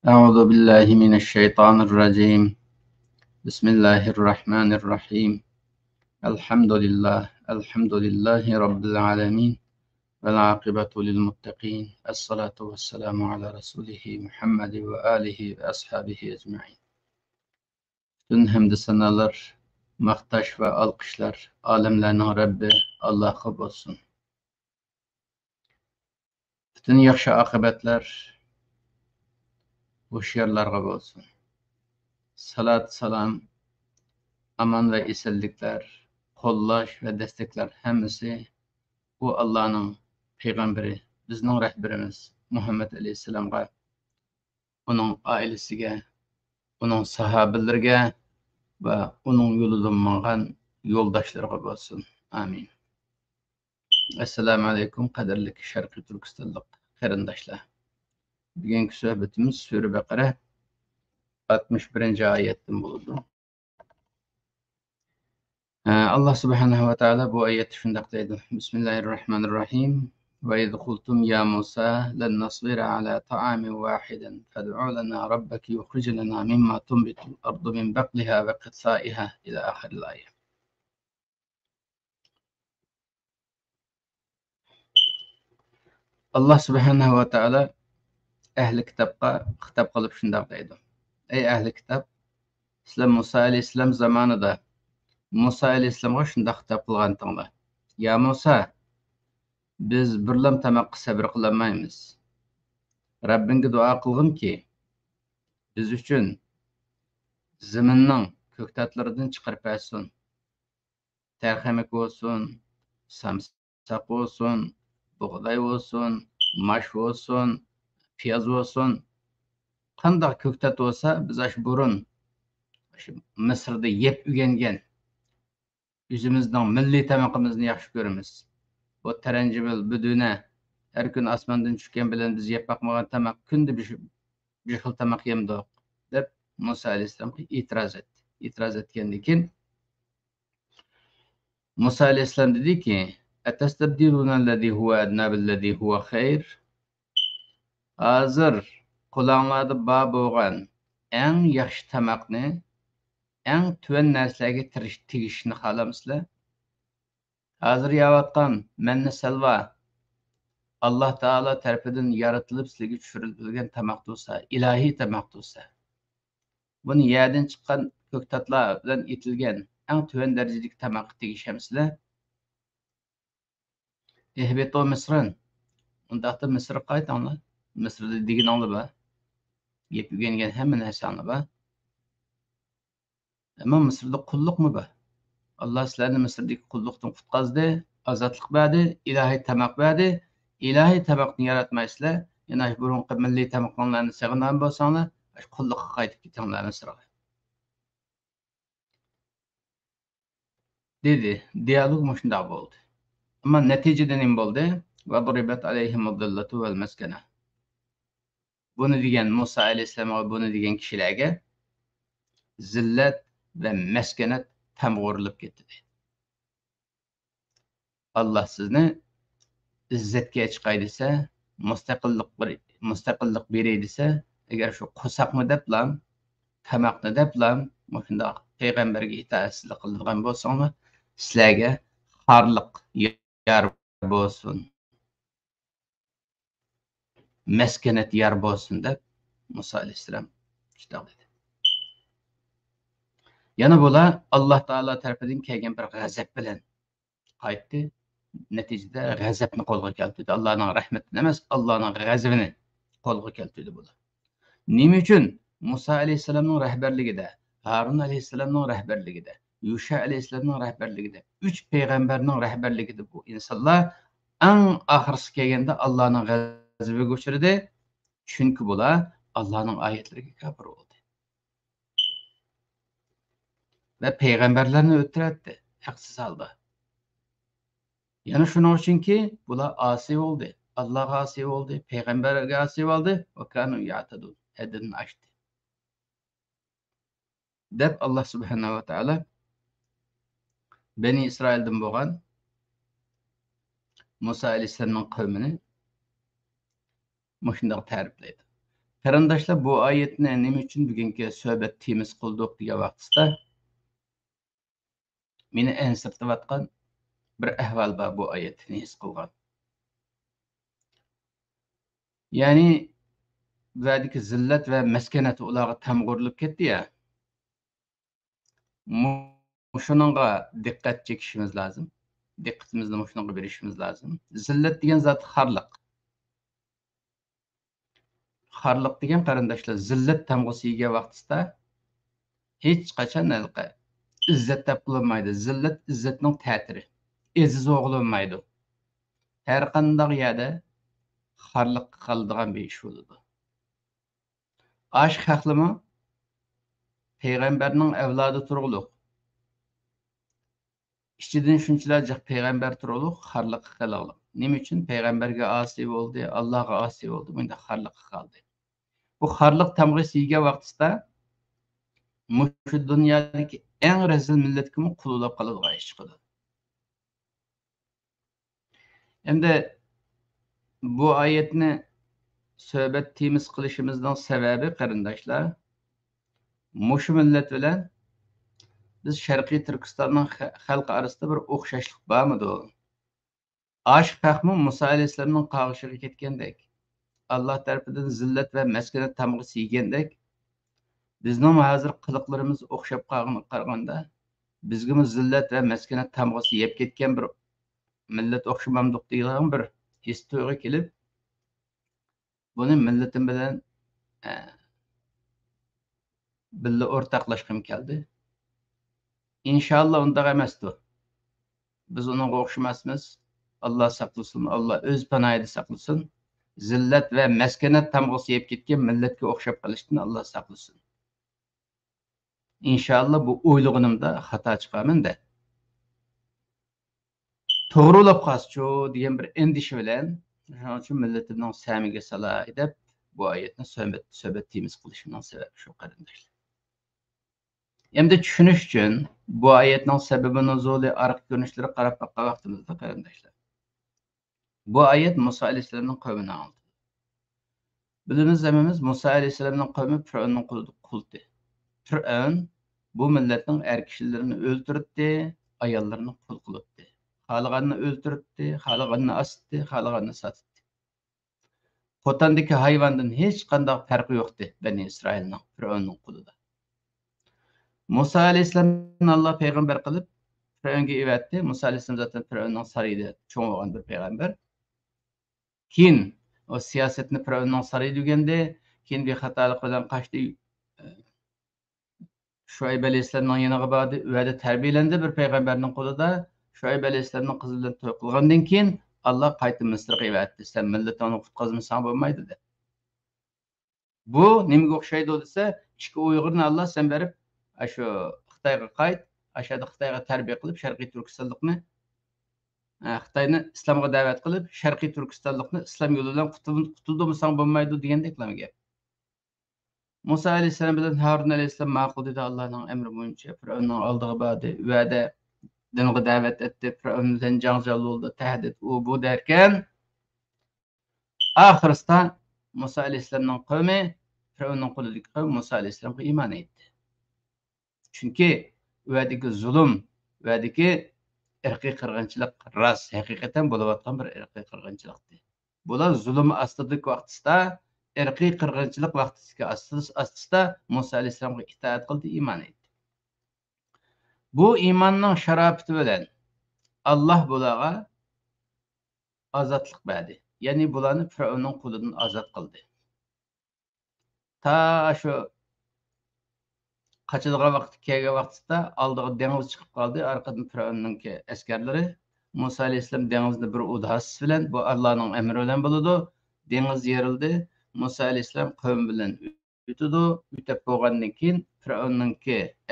أعوذ بالله من الشيطان الرجيم. بسم الله الرحمن الرحيم. الحمد لله رب العالمين، والعاقبة للمتقين. الصلاة والسلام على رسوله محمد وآله وأصحابه أجمعين. Bütün hamd sanalar, maqtash ve alqışlar alemlerinin Rabbi Allah'a olsun. Bütün yaxşı akıbetler hoşyarlarga olsun. Salat, salam, aman ve esenlikler, kollaş ve destekler hemmesi bu Allah'ın peygamberi, bizning rehberimiz Muhammed Aleyhisselam'a, onun ailesiga, onun sahabelerine ve onun yolundan mangan yoldaşlarına olsun. Amin. Esselamu aleyküm kaderlik Şarkı Türkistanlık qarindoshlar. Bugünkü sohbetimiz Sure Bakara 61. ayetten bo'ldi. Allah subhanahu wa ta'ala bu ayeti şundaq deydi. Bismillahirrahmanirrahim. وإذ قلتم يا موسى لن نصبر على طعام واحد فادع لنا ربك يخرج لنا مما تنبت الأرض من بقلها وقثائها إلى آخر الآية. Allah subhanahu wa ta'ala ehli kitapqa xitob qilib shundaq deydi. Ey ehli kitap, sizlar Musa alayhissalom zamonida Musa alayhissalomga shundaq xitob qilgantinglar. Ya Musa, biz birlam tamoqqa sabr qilolmaymiz. Rabbingga duo qilg'inki, biz uchun zaminning ko'ktatlaridan chiqarib bersin. Tarxamak bo'lsin, samsaq bo'lsin, bug'doy bo'lsin, mash bo'lsin, piyoz bo'lsin. Qanday ko'ktat bo'lsa, biz burun Misrda yeb o'rgangan o'zimizning milliy tamoqimizni yaxshi ko'ramiz. Bu taranjimil, buduna, her gün asmandan tushgan bilan biz yeb boqmagan tamoq, kunda bir xil tamoq yemdiq deb Musa alayhissalomga e'tiroz etgandan keyin Musa alayhissalom dediki, atastabdiluna allazi huwa adna billazi huwa xayr. Hozir qo'linglarda bor bo'lgan eng yaxshi tamoqni eng tuvan narsalarga tegishni xohlamsizlar? Hozir yeyotgan manna salva Allah Teala tarafından yaratılıp sizge düşürülgen tamak olsa, ilahi tamak olsa, bunu yerden çıkan köktatlardan itilgen en tüven derecelik tamak tegişemsizler. Ehbet o Mısır'ın, ondaqda Mısır'ı qaytanlar. Mısır'da digin anlı ba. Yep yügengen hemen hesanlı ba. Ama Mısır'da kulluk mu ba? Allah sizlerini Mısır'daki kulluktan kutkazdı, azatlık verdi, ilahi tamak verdi. İlahi tamakni yaratmaysizlar. Yani burunqi milliy tamoqlarni sağınan bo'lsanglar, qulluqqa qaytib ketinglar Misrga. Dedi. Diyalog shunday bo'ldi. Ammo natijada nima bo'ldi? Va duribat alayhimud-dillatu val maskana. Buni degan Musa alayhissalomga, buni degan kishilarga zillat va maskanat tamg'urilib ketdi. Allah sizni izzatga chiqay desa, mustaqillik beray desa, agar shu qo'saqni deblam, tamoqni deblam, shundoq payg'ambarga itoatsizlik qiladigan bo'lsanglar, sizlarga xorliq yor bo'lsin, maskanat yor bo'lsin deb Musa alayhissalom shundoq dedi. Yana bular Alloh taolo tarafidan kelgan bir g'azab bilan qaytdi. Neticede g'azabni qo'lga keltirdi. Allohning rahmatini emas, Allohning g'azabini qo'lga keltirdi bular. Nima uchun? Musa alayhissalomning rahbarligida, Harun alayhissalomning rahbarligida, Yusha alayhissalomning rahbarligida, 3 payg'ambarning rahbarligida bu insonlar eng oxirgi kelganda Allohning g'azabiga uchradi. Chunki bular Allohning oyatlariga kafir bo'ldi. Va payg'ambarlarni o'ldirdi haqsiz holda. Yani şunun için ki bular asi oldu. Allah'a asi oldu. Peygamber'e asi oldu. Ve kanu ya'tadun. Haddini aştı. Dep Allah subhanahu wa ta'ala Beni İsrail'den boğan Musa aleyhisselam'ın kavmini şundaq ta'rifleydi. Qarindoshlar, bu oyatni nima uchun bugungi suhbat temasi qildik degan vaqtda meni ansirtayotgan bir ahvol bor bu oyatni his qilgan. Ya'ni bulardagi zillat va maskanat ularga tamg'urilib ketdi-ya. Shuningga diqqat chekishimiz lozim. Diqqatimizni shuningga berishimiz lozim. Zillat degan zot xorliq. Xorliq degan qarindoshlar, zillat tamg'usi yegan vaqtida hech qachon izzat deb qilinmaydi. Zillat izzatning ta'tiri. Eziz o'g'ilmaydi. Har qanday yerda xorliq qiladigan bir ish bo'ladi. Aşk haqlimi? Peygamberning avlodi turg'uluq. İçidən şunchalar jiq peygamber turg'uluq, xorliq qiladilar. Nima uchun? Peygamberga asi bo'ldi, Allohga asi bo'ldi, bunda xorliq qildi. Bu xorliq tamg'isi yegan vaqtida shu dunyodagi eng rezil millatga qulluq qiladigan ish qiladi. Endi bu oyatni suhbat temiz qilishimizning sababi qarindoshlar, mushu millat bilan biz Sharqiy Turkistonning xalqi orasida bir o'xshashlik bormidi? Aşk haqmi Musa alayhissalomning qag'ishiga ketgandek, Alloh tarafidan zillat va maskanat tamg'isi yegandek, bizning hozir qiliqlarimiz o'xshab qolganda, bizga zillat va maskanat tamg'isi yeb ketgan bir millat o'xshamamdiq degan bir his tuyg'u kelib, buni millatim bilan birga o'rtoqlashgim keldi. İnşallah undaq emasdi. Biz onunğa o'xshamasmiz. Allah saqlasın, Allah öz panoyida saqlasın. Zillat va maskanat tamg'isi yeb ketgan millatga o'xshab qolishdan Allah saqlasın. İnşallah bu o'ylaganimda xato chiqaman-da. To'g'rilab qolsa degan bir endisha bilan, shuning uchun millatimning samiga salay deb bu oyatni suhbat temiz qilishimning sababi shu qarindoshlar. Endi tushunish uchun bu oyatning sababi nuzuli, arq ko'rinishlari qarab baqqan vaqtimizda qarindoshlar. Bu oyat Musa alayhissalomning qavmini oldi. Bilimiz zamanimiz Musa alayhissalomning qavmi Fir'avnning quldi. Fir'avn bu millatning er kishilarini o'ldirdi, ayollarni qul qilibdi. Xalqanni o'ldirdi, xalqanni asdi, xalqanni satdi. Qotandagi hayvondan hech qanday farqi yo'qdi Bani Isroilning Fir'avnning qulida. Musa alayhissalomni Allah payg'ambar qilib Fir'avnga evatdi. Musa alayhissalom zaten Fir'avnning sarayida cho'ng bo'lgan bir payg'ambar. Keyin o siyosetni Fir'avnning sarayida yurganda, keyin bir xatolik bilan qochdi. Şuayb alayhissalomning yoniga bordi, u yerda tarbiyalandi bir payg'ambarning qo'lida. Şuayb alayhissalomning qizi bilan to'y qilgandan keyin Allah qayta Misrga evatdi. Sen millatni qutqazmasang bo'lmaydi deb. Bu nimaga o'xshaydi desa, ikki Uyg'urni Allah sen berib shu Xitoyga qayt, ashada Xitoyga tarbiya qilib, Sharqiy Turkistonlikni Xitoyni islomga da'vat qilib, Sharqiy Turkistonlikni islom yo'li bilan qutuldimsan bo'lmaydi degandek gap. Musa alayhissalom bilan Harun alayhissalom ma'qul dedi, Allohning amri bo'yicha Fir'avnning oldiga bordi, u yerda dinga da'vat etdi, Fir'avn bilan janjal bo'ldi, tahdid u bu derken oxirida Musa alayhissalomning qavmi Fir'avnning qo'lidagi qavm Musa alayhissalomga iymon etdi. Chunki u yerdagi zulm, u yerdagi irqiy qirg'inchilik rost haqiqatan bo'layotgan bir irqiy qirg'inchilikdi. Bular zulm ostidagi vaqtida, irqiy qirg'inchilik vaqtidagi ostida Musa alayhissalomga itoat qildi, iymon etdi. Bu iymonning sharofati bilan Allah bularga ozodlik berdi. Ya'ni bularni Fir'avnning qo'lidan ozod qildi. Ta shu qaçadigan vaqt kelgan vaqtida oldiga dengiz chiqib qoldi, orqadan Fir'avnning askarlari Musa alayhissalom dengizni bir udhas bilan, bu Allohning amri bilan bo'ladi, dengiz yerildi. Musa alayhissalom qavm bilan o'tdi. O'tib bo'lgandan keyin Fir'avnning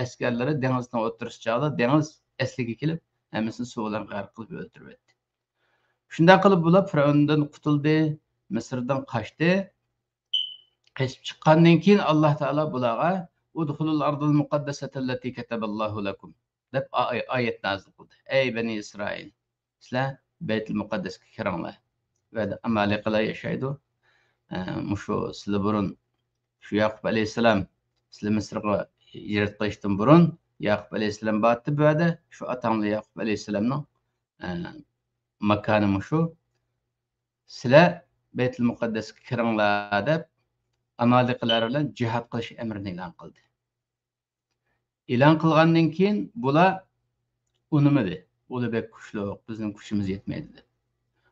askarlari dengizning o'tirishchog'ida dengiz asliga kelib, hammasini suv bilan g'arq qilib o'ldirib etdi. Shunday qilib bular Fir'avndan qutuldi, Misrdan qochdi. Qochib chiqqandan keyin Alloh taolo bularga Udkhulul ardul muqaddasata allati kataballohu lakum deb oyat nazil qildi. Ey Bani Isroil, sizlar Baytul Muqaddasga kiringlar. Va Amaliqlar yashaydi. Mushu sizlar burun Şu Yakup Aleyhisselam sizlar Mısırga hicret qilishdan burun Yakup Aleyhisselam batdı bu yerda. Şu atamlı Yakup Aleyhisselamның makani şu. Sizlar Beytul Muqaddasga kiringlar deb Amaliqlar bilan jihad qilish emrini e'lon qildi. E'lon qilgandan keyin bular unimidi. Ular bek kuchli, bizning kuchimiz yetmaydi deb.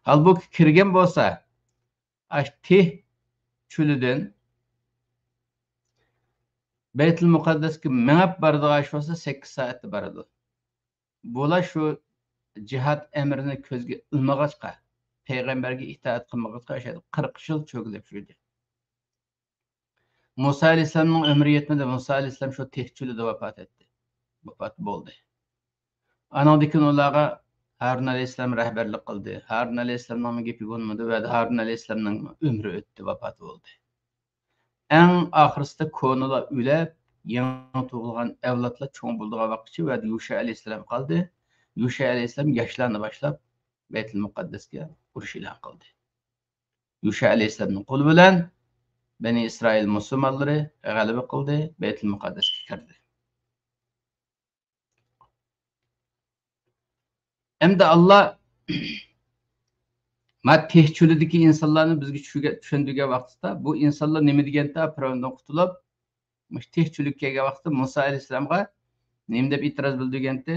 Halbuki kirgan bo'lsa, Tih cho'lidan Beytul Muqaddasga mengab bardigan bo'lsa 8 soatda boradi. Bular shu jihad emrini ko'zga ilmag'achqa, payg'ambarga itoat qilmag'achqa 40 yil cho'g'ilib yurdi. Musa alayhissalomning umri yetmadi. Musa alayhissalom shu Tih cho'lida vafot etdi. Vafot bo'ldi. Andan keyin ularga Harun alayhissalom rahbarlik qildi. Harun alayhissalomning gapi bo'lmadi va Harun alayhissalomning umri o'tdi, vafot bo'ldi. Eng oxirisida ko'nlar o'lib, yangi tug'ilgan avlodlar cho'ng bo'ldigan vaqtchi va Yusha alayhissalom qoldi. Yusha alayhissalom yoshlarni boshlab Beytul Muqaddasga urush e'lon qildi. Yusha alayhissalomning qo'li bilan Bani Isroil musulmonlari g'alaba qildi, Beytul Muqaddasga kirdi. Endi Allah Tih cho'lidagi insonlarni bizga tushundirgan vaqtda bu insonlar nima deganda Firavndan qutulib, Tih cho'liga kelgan vaqtda Musa alayhissalomga nima deb e'tiroz bildirganda,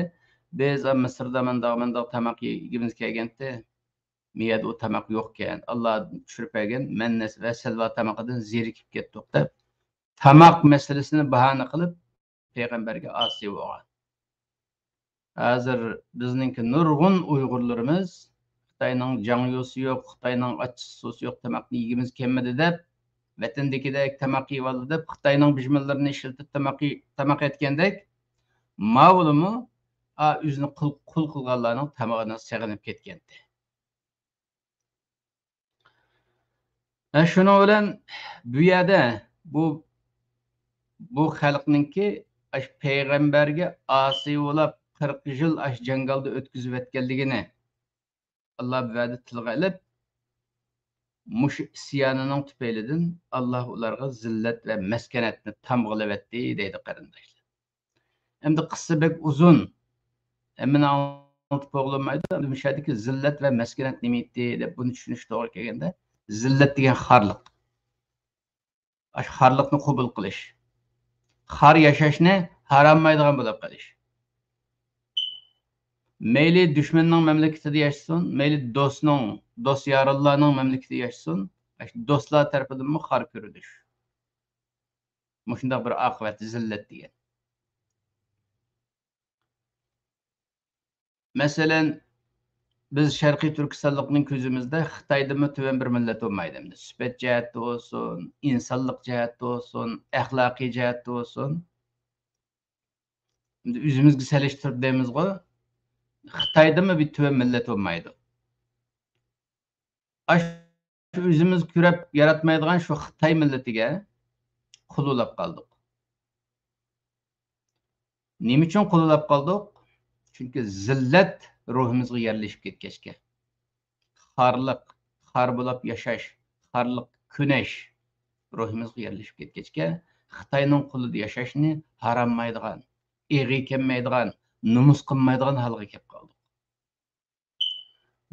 biz Misrda mendaq tamoq yegimiz kelganda, miyada o tamoq yo'q ekan. Alloh tushirib bergan mannas va salva tamoqidan zerikib ketdik deb tamoq masalasini bahona qilib payg'ambarga osiy bo'lgan. Hozir bizningki nurg'un Uyg'urlarimiz Xitoyning jangosi yo'q, Xitoyning achchisi yo'q, tamoqni yegimiz kelmadi deb, vatandagidek tamoq yeb oldi deb, Xitoyning bijmillarini ishlatib tamoq etgandek, ma'lumi o'zini qul qilganlarning tamog'idan sig'inib ketgandi. Shuning bilan bu yerda bu xalqninki payg'ambarga osiy bo'lib 40 yil jangalda o'tkazib o'tganligini Allah bu yerda tilga ilib, mush isyonining tufaylidan Allah ularga zillat va maskanatni tamg'ilab etdi deydi qarindoshlar. Endi qissa bek uzun. Hemen anlatıp bo'lmaydi. Bu shadiki zillat va maskanat nima edi deb buni tushunish to'g'ri kelganda, zillat degan xarliq. Xarliqni qabul qilish. Xar yashashni harammaydigan bo'lib qolish. Meyli düşmanning mamlakatida yashasin, meyli do'st yorlarning mamlakatida yashasin, do'stlar tarafidan xar ko'rilish. Shunday bir oqibat zillat degan. Masalan, biz Sharqiy Turkistonlikning ko'zimizda Xitoyda tuvan bir millat bo'lmaydi. Sifat jihatda bo'lsin, insonlik jihatda bo'lsin, axloqiy jihatda bo'lsin. Endi o'zimizga solishtirib deymiz-ku, Xitoyda bir tuvan millat bo'lmaydi. O'zimiz ko'rib yaratmaydigan shu Xitoy millatiga qululab qoldik. Nima uchun qululab qoldik? Chunki zillat ruhimizga yerlashib ketgachga. Xar bo'lib yashash, xarliq kunash ruhimizga yerlashib ketgachga, Xitoyning qulida yashashni harammaydigan, eg'i kelmaydigan, numus qilmaydigan holga kelib qoldik.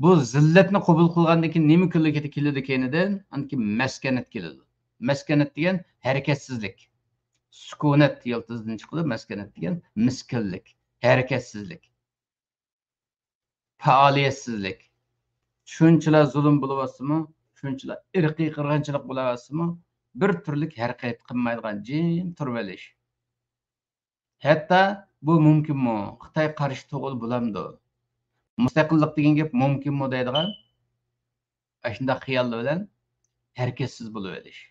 Bu zillatni qabul qilgandan keyin nima keladi keyinidan? Anki maskanat keladi. Maskanat degan harakatsizlik. Sukunat yiltizdan chiqib, maskanat degan miskinlik, harakatsizlik. Faoliyatsizlik. Shunchalar zulm bo'lyapsimi, shunchalar irqiy qirg'inchilik bo'lyapsimi, bir turlik harakat qilmaydigan jim turib olish. Hatto bu mumkinmi? Xitoy qarshi tug'il bo'lamdi. Mustaqillik degan gap mumkinmi deydigan? Shunday xiyollar bilan harakatsiz bo'lib olish.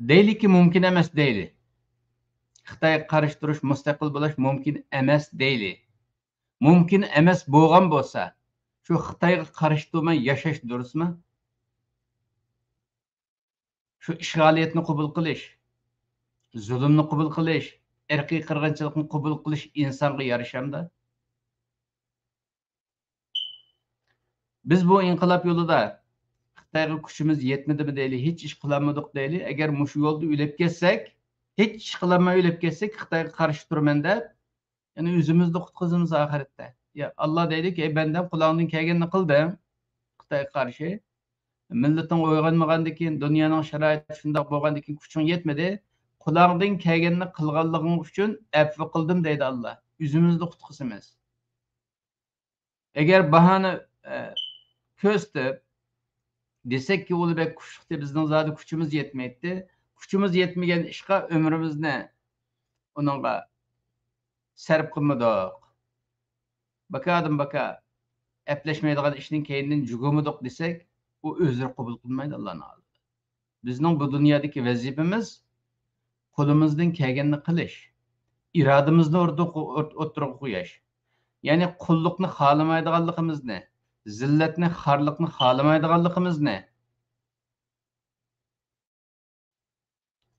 Deyliki mumkin emas deydi. Xitoy qarshi turish, mustaqil bo'lish mumkin emas deydi. Mumkin emas bo'lgan bo'lsa, shu Xitoyga qarshi turmay yashash durustmi? Shu ishg'oliyatni qabul qilish, zulmni qabul qilish, irqiy qirg'inchilikni qabul qilish insonga yarashamda. Biz bu inqilob yo'lida Xitoyga kuchimiz yetmadimi deyli, hech ish qilolmadik deyli. Agar mushu yo'lda o'lib ketsak, hech ish qilolmay o'lib ketsak, Xitoyga qarshi turman deb, yani o'zimizni qutqizamiz oxiratda. Ya Alloh deydiki, ey bandam, qulog'ingdan kelganini qildim Xitoyga qarshi. Milletin uyg'onmagandan keyin, dunyoning sharoiti shundoq bo'lgandan keyin kuching yetmadi. Qulog'ingdan kelganini qilganliging uchun afv qildim deydi Alloh. O'zimizni qutqizamiz. Agar bahona ko'stib desek ki ulu bek kuchliqda bizning zodi kuchimiz yetmaydi. Kuchimiz yetmagan ishga ömrimizni onunga sarf qilmadik. Bakadım baka epleşmeydiğin işinin keyinden jugumadık desek, o özür kabul kılmaydı Allah'ın adı. Bizning bu dünyadaki vazifemiz qo'limizdan kelganini qilish, irodamizni o'tirib qo'yish. Ya'ni qulluqni xohlamaydiganligimizni, zillatni, xorliqni xohlamaydiganligimizni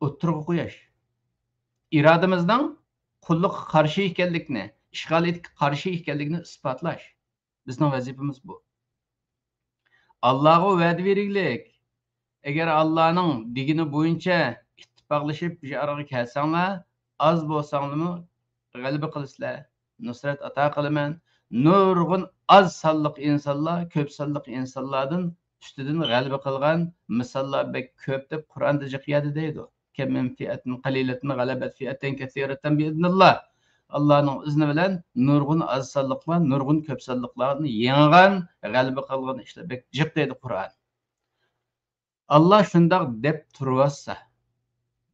o'tirib qo'yish. İradamizdan qulluqqa qarshi ekanligini, ishg'oliyatga qarshi ekanligini isbotlash. Bizning vazifamiz bu. Allohga va'da beraylik. Agar Allohning digini bo'yicha ittifoqlashib bu yoqqa kelsanglar, az bo'lsanglarmi g'alaba qilasizlar. Nusrat ato qilaman. Nurg'un az sonliq insonlar, ko'p sonliq insonlardan ustidan g'alaba qilgan misollar bek ko'p deb Qur'onda jiqyadi deydi. Kam min fi'atin qalilatin g'alabat fi'atan kathiratan bi'idnillah. Allohning izni bilan nurg'un az sonliqlar, nurg'un ko'p sonliqlarni yenggan, g'alaba qilgan ishlar bek jiq deydi Qur'on. Allah şundaq deb turvassa,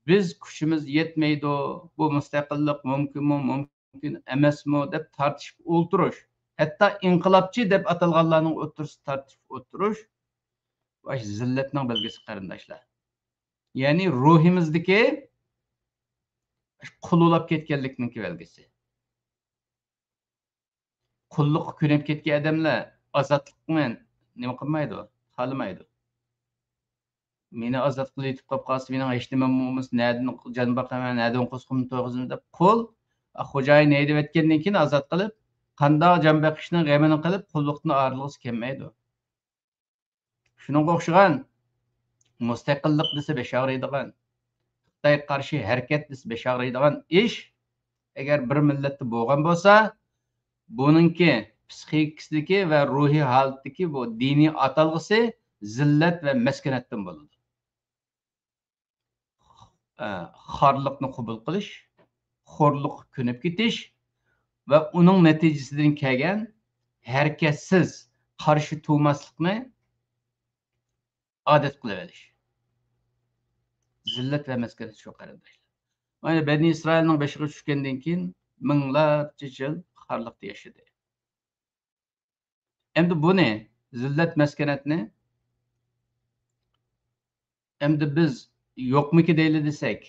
biz kuchimiz yetmeydi, bu mustaqillik mumkinmi, mumkin emasmi deb tartishib o'ltirish, hatto inqilobchi deb atalganlarning o'tirishib tartishib o'tirish va zillatning belgisi qarindoshlar. Ya'ni ruhimizdagi qululab ketganlikning belgisi. Qulluqqa ko'nib ketgan odamlar ozodlikni nima qilmaydi, xohlamaydi. Meni azat qilib yetib qolib qolsa, mening hech nimam bo'lmas, nadan jon boqaman, nadan qo'sqimni to'g'izim deb qul xo'jayin neydi aytgandan keyin azat qilib, qandoq jon boqishning g'amini qilib, qulluqni orlig'isi kelmaydi. Shuningga o'xshagan mustaqillik desa beshag'raydigan, Xitoyga qarshi harakat desa beshag'raydigan ish agar bir millatda bo'lgan bo'lsa, buningki psixikasidagi va ruhiy holatdagi bu diniy atalg'isi zillat va maskanatdan bo'ladi. Xorliqni qabul qilish, xo'rliqqa ko'nib ketish va uning natijasidan kelgan harakatsiz qarshi turmaslikni odat qilib olish. Zillat va maskanat shu qarindoshlar. Mana Bani Isroilning beshiga tushgandan keyin minglarcha yil xorliqda yashadi. Endi buni zillat maskanatni endi biz yo'qmiki deyli desak,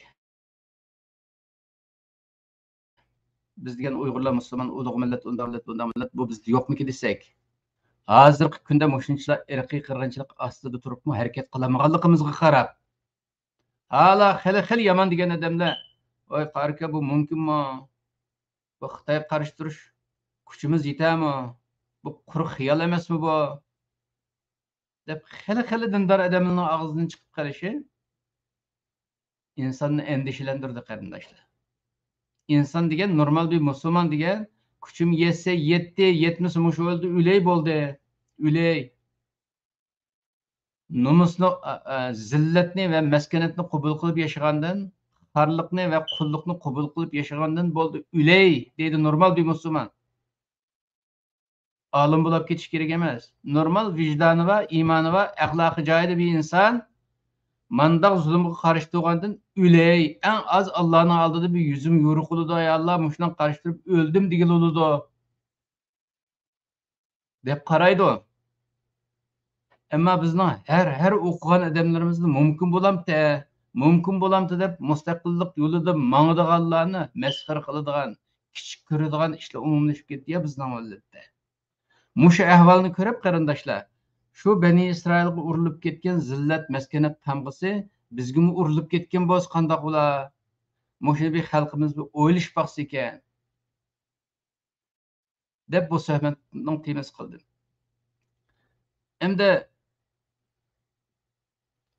biz degan Uyg'urlar, musulmon, ulug' millat, unda millat bu bizda yo'qmiki desak, hozirgi kunda mushunchalar irqiy qirg'inchilik ostida turibmi harakat qilamaganligimizga qarab, hala xili yomon degan odamlar, voy qarka bu mumkinmi? Bu Xitoyga qarshi turish kuchimiz yetami? Bu quruq xiyol emasmi bu? deb xili dindor odamlarning og'zidan chiqib qolishi insonni endişelendirdi qarindoshlar. İnsan degan, normal bir musulmon degan, kuchim yetsa yetdi, yetmasa mushu o'ldi, o'lay bo'ldi, o'lay. Nomusni, zillatni va maskanatni qabul qilib yashagandan, xorliqni va qulluqni qabul qilib yashagandan bo'ldi, o'lay deydi normal bir musulmon. Olim bo'lib ketish kerak emas. Normal vijdoni va iymoni va axloqi joyida bir inson mandaq zulmga qarshi turgandan o'lay, eng az Allohning oldida bir yuzim yo'riq bo'ladi, ey Alloh, mushundan qarshi turib o'ldim degan bo'ladi deb qaraydi. Ammo bizning har o'qigan odamlarimizni mumkin bo'lamdi deb mustaqillik yo'lida mangdiganlarni masxara qiladigan, kichik ko'radigan ishlar umumlashib ketdi ya bizning millatda. Mushu ahvolni ko'rib qarindoshlar, shu Bani Isroilga urilib ketgan zillat maskanat tamg'isi bizga urilib ketgan bo'lsa qandoq bo'lar? Mushu bir xalqimiz bir o'ylish baqsa ekan deb bu suhbatning temas qildim. Endi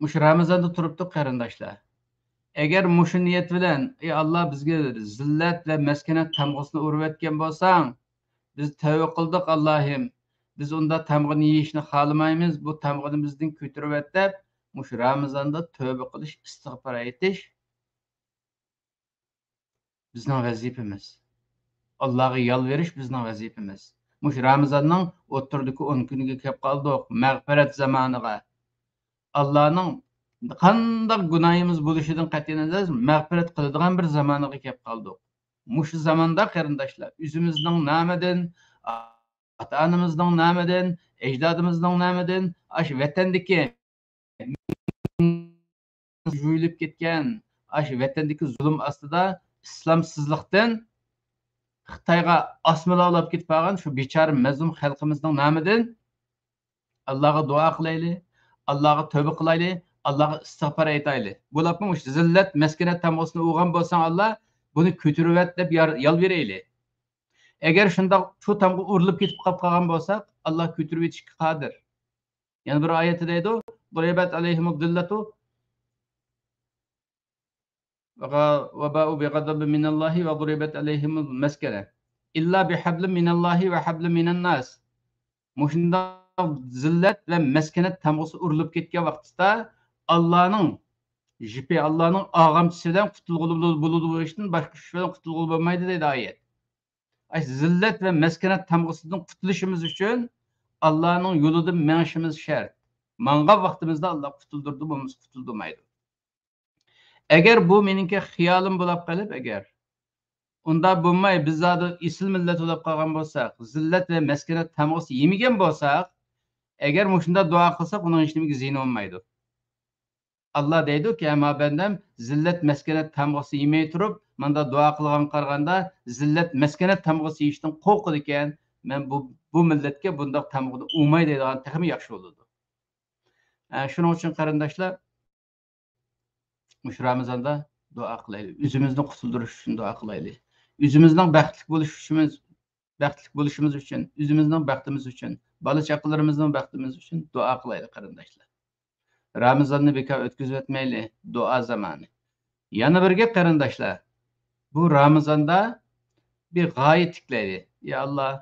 Muş Ramazanda turuptuk qarindoshlar. Agar mushu niyat bilan ey Alloh bizga zillat va maskanat tamg'asini urib o'tgan bo'lsang, biz tavba qildik Allohim. Biz unda tamg'ani yeyishni xohlamaymiz. Bu tamg'ani bizdan ko'tarib et deb, mushu Ramazonda tavba qilish, istig'for aytish bizning vazifamiz. Allohga yalverish bizning vazifamiz. Mush Ramazonning o'tirdiki 10 kuniga kelib qoldik, mag'firat zamoniga. Allohning qanday gunohimiz bo'lishidan qat'iy nazar mag'firat qiladigan bir zamoniga kelib qoldik. Mush zamonda qarindoshlar, o'zimizning namidan, ota-onamizning namidan, ajdodimizning namidan, ash vatandagi jo'yilib ketgan, ash vatandagi zulm ostida islomsizlikdan Xitoyga osmala olib ketib qolgan shu bechora mazlum xalqimizning namidan Allohga duo qilaylik, Allohga tövbe qilaylik, Allohga istig'for aytaylik. Bo'lapmi o'sha zillat, maskanat tamg'asini o'g'an bo'lsang Alloh buni ko'tarib et deb yalviraylik. Agar shunda shu tamg'a urilib ketib qolgan bo'lsak, Alloh ko'tarib etishga qodir. Yana bir oyatda deydi, "Duribat alayhimud dillatu va ba'u bighadabin minallohi va duribat alayhimul maskana illa bihablin minallohi va hablin minan nas." Mushunda zillat va maskanat tamg'asi urilib ketgan vaqtda Allohning jipi, Allohning og'amchisidan qutulg'uli bo'lishdan boshqa ish bilan qutulg'uli bo'lmaydi deydi oyat. Ay zillat va maskanat tamg'asidan qutulishimiz uchun Allohning yo'lida menishimiz shart. Mangan vaqtimizda Alloh qutuldirdi, bo'lmasa qutuldirmaydi. Agar bu meningki xiyolim bo'lib qolib, agar unda bo'lmay biz zodi isl millat bo'lib qolgan bo'lsak, zillat va maskanat tamg'asi yemagan bo'lsak, agar mushunda duo qilsak, uning hech nimaga ziyon olmaydi. Allah deydi-ki, "Ama bendem zillet meskenet tamg'asi yemay turib, manda duo qilgan qaraganda zillet meskenet tamg'asi yeyishdan qo'rqadi ekan, men bu millatga bundoq tamg'ani ummay deydigan texmi yaxshi bo'ladi." Shuning uchun qarindoshlar, mush Ramazonda duo qilaylik. O'zimizni qutuldirish uchun duo qilaylik. O'zimizning baxtli bo'lishimiz uchun, o'zimizning baxtimiz uchun, bola chaqalarimizning baxtimiz uchun duo qilaylik qarindoshlar. Ramazonni bekor o'tkazib o'tmayli, duo zamoni. Yana bir gap qarindoshlar. Bu Ramazonda bir g'oya tiklaydi. Ya Alloh,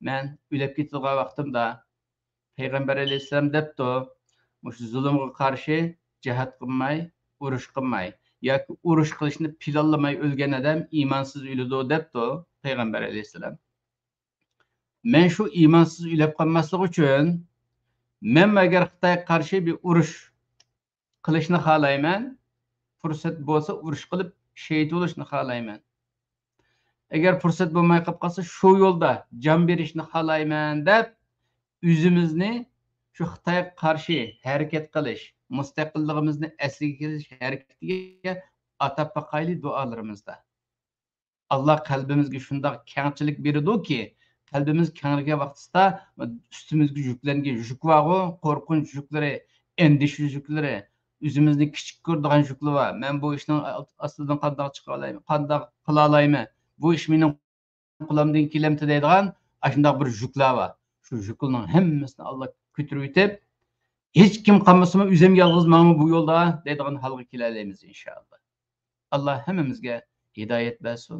men o'lib ketgan vaqtimda Payg'ambar alayhisalom debdi, mush zulmga qarshi jihad qilmay, urush qilmay, yoki urush qilishni planlamay o'lgan odam iymonsiz o'ladi debdi Payg'ambar alayhisalom. Men shu iymonsiz o'lib qolmaslik uchun men agar Xitoyga qarshi bir urush qilishni xohlayman, fursat bo'lsa urush qilib shahid bo'lishni xohlayman. Agar fursat bo'lmay qolsa shu yo'lda jon berishni xohlayman deb o'zimizni shu Xitoyga qarshi harakat qilish, mustaqilligimizni asliga keltirish harakatiga atab baqayli duolarimizda. Alloh qalbimizga shunday kengchilik beradi-ki, qalbimiz kengrigan vaqtda ustimizga yuklangan yukvag'u, qo'rqinch yuklari, endish yuklari, o'zimizni kichik ko'radigan yuklar va men bu ishning ostidan qanday chiqa olayman, qanday qila olayman, bu ish mening qo'limdan kelamdi deydigan shunday bir yuklar va shu yuklarning hammasini Alloh ko'tarib o'tib, hech kim qolmasa o'zim yolg'iz men bu yo'lda deydigan holga kelalaymiz inshaalloh. Alloh hammamizga hidoyat bersin,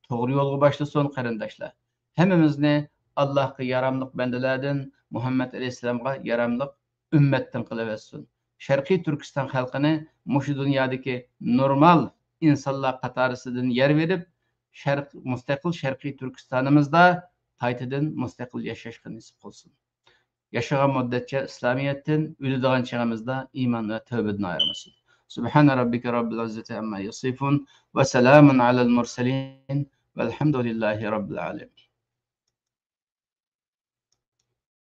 to'g'ri yo'lga boshlasin qarindoshlar. Hammamizni Allohga yaramliq bandalardan, Muhammad alayhisalomga yaramliq ummatdan qilaversin. Sharqiy Turkiston xalqini mushu dunyodagi normal insonlar qatorisidan yer verib, mustaqil Sharqiy Turkistonimizda qaytadan mustaqil yashashga nasib qilsin. Yaşagan müddetçe İslamiyet'ten ölüdüğün çağımızda iman ve tövbeden ayırmasın. Subhane rabbike rabbil izzeti amma yasifun ve selamun alel murselin velhamdülillahi rabbil alemin.